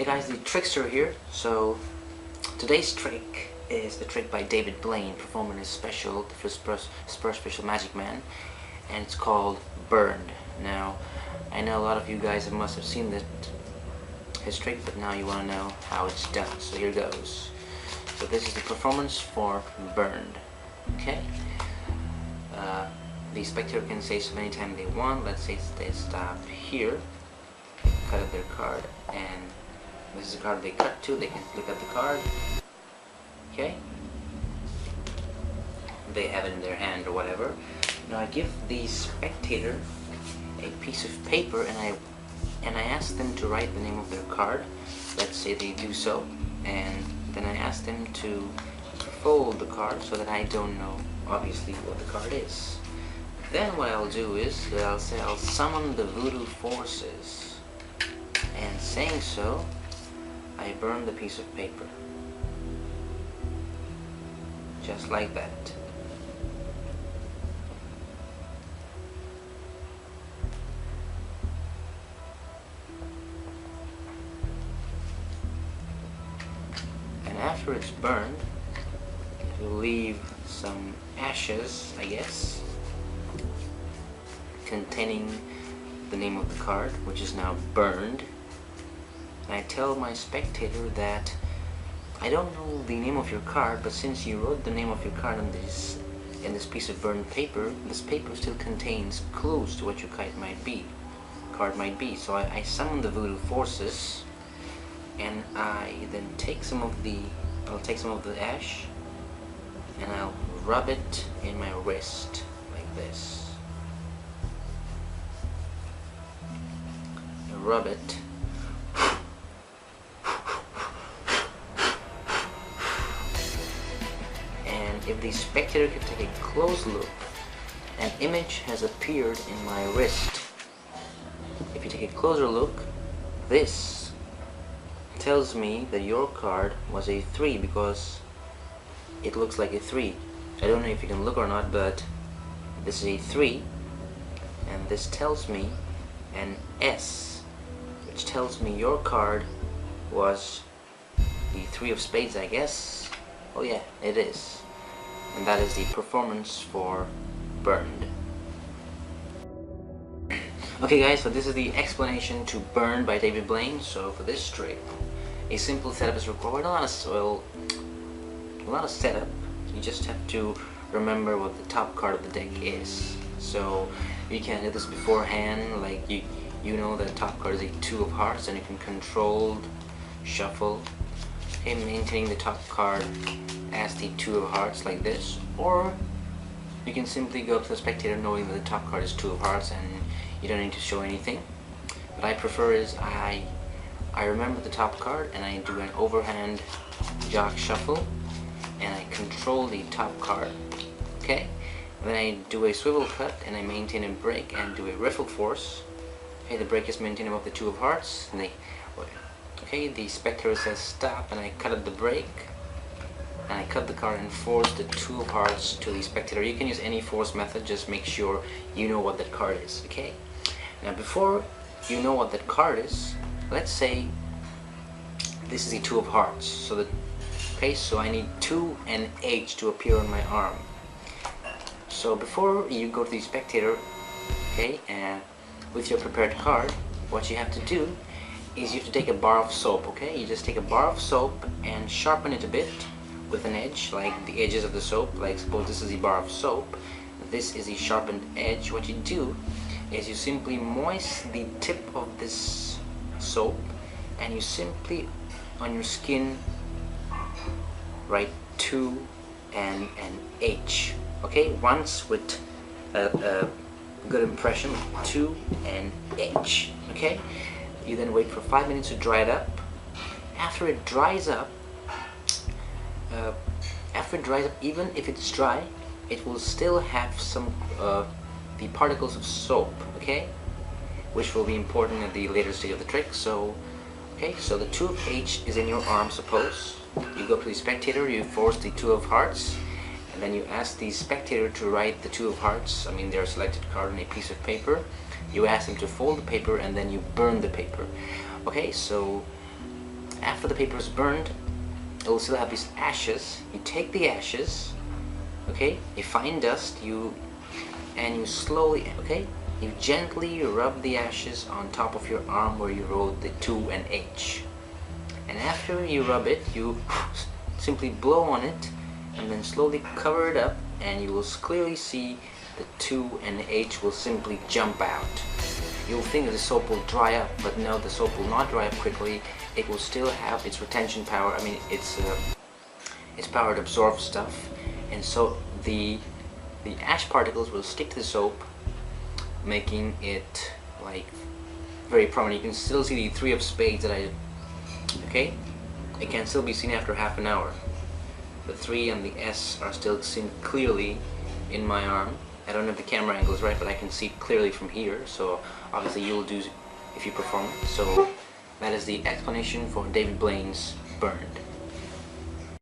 Hey guys, the Trickster here. So today's trick is the trick by David Blaine, performed in his special, the first special Magic Man, and it's called Burned. Now, I know a lot of you guys must have seen his trick, but now you want to know how it's done. So here goes. So this is the performance for Burned. Okay. The spectator can say so many times they want. Let's say they stop here, cut up their card, and this is the card they cut to. They can look at the card. Okay. They have it in their hand or whatever. Now I give the spectator a piece of paper and I ask them to write the name of their card. Let's say they do so, and then I ask them to fold the card so that I don't know obviously what the card is. Then what I'll do is I'll say I'll summon the Voodo forces, and saying so, I burn the piece of paper. Just like that. And after it's burned, it will leave some ashes, I guess, containing the name of the card, which is now burned. And I tell my spectator that I don't know the name of your card, but since you wrote the name of your card in this piece of burned paper, this paper still contains clues to what your card might be. So I summon the Voodo forces, and I then take some of the ash, and I'll rub it in my wrist like this. Rub it. And if the spectator can take a close look, an image has appeared in my wrist. If you take a closer look, this tells me that your card was a 3 because it looks like a 3. I don't know if you can look or not, but this is a 3, and this tells me an S, which tells me your card was the 3 of spades, I guess. Oh yeah, it is. And that is the performance for Burned. Okay guys, so this is the explanation to Burned by David Blaine. So for this trick, a simple setup is required. A lot of setup. You just have to remember what the top card of the deck is. So you can do this beforehand, like you know that the top card is a 2 of hearts, and you can controlled shuffle, okay, maintaining the top card as the 2 of hearts like this, or you can simply go up to the spectator knowing that the top card is 2 of hearts and you don't need to show anything. What I prefer is I remember the top card and I do an overhand jock shuffle and I control the top card, okay? Then I do a swivel cut and I maintain a break and do a riffle force. Okay, the break is maintained above the 2 of hearts, and the spectator says stop, and I cut at the break, and I cut the card and force the 2 of hearts to the spectator. You can use any force method, just make sure you know what that card is, okay? Now before you know what that card is, let's say this is the 2 of hearts, so I need 2 and H to appear on my arm. So before you go to the spectator, okay, and with your prepared card, what you have to do is you have to take a bar of soap, okay? You just take a bar of soap and sharpen it a bit with an edge, like the edges of the soap. Like suppose this is the bar of soap, this is the sharpened edge. What you do is you simply moisten the tip of this soap and you simply on your skin write 2 and an H, okay? Once with a good impression, 2 and H, okay? You then wait for 5 minutes to dry it up. After it dries up, even if it's dry, it will still have some the particles of soap, okay, which will be important at the later stage of the trick. So okay, so the 2 of H is in your arm. Suppose you go to the spectator, you force the 2 of hearts, and then you ask the spectator to write the 2 of hearts, I mean their selected card, on a piece of paper. You ask them to fold the paper and then you burn the paper. Okay, so After the paper is burned, it will still have these ashes. You take the ashes, okay, a fine dust, and you slowly, okay, you gently rub the ashes on top of your arm where you wrote the 2 and H. And after you rub it, you simply blow on it and then slowly cover it up, and you will clearly see the 2 and H will simply jump out. You'll think that the soap will dry up, but no, the soap will not dry up quickly. It will still have its retention power. I mean, its power to absorb stuff, and so the ash particles will stick to the soap, making it like very prominent. You can still see the 3 of spades that I did. Okay, it can still be seen after half an hour. The 3 and the S are still seen clearly in my arm. I don't know if the camera angle is right, but I can see clearly from here, so obviously you'll do if you perform it. So that is the explanation for David Blaine's Burned.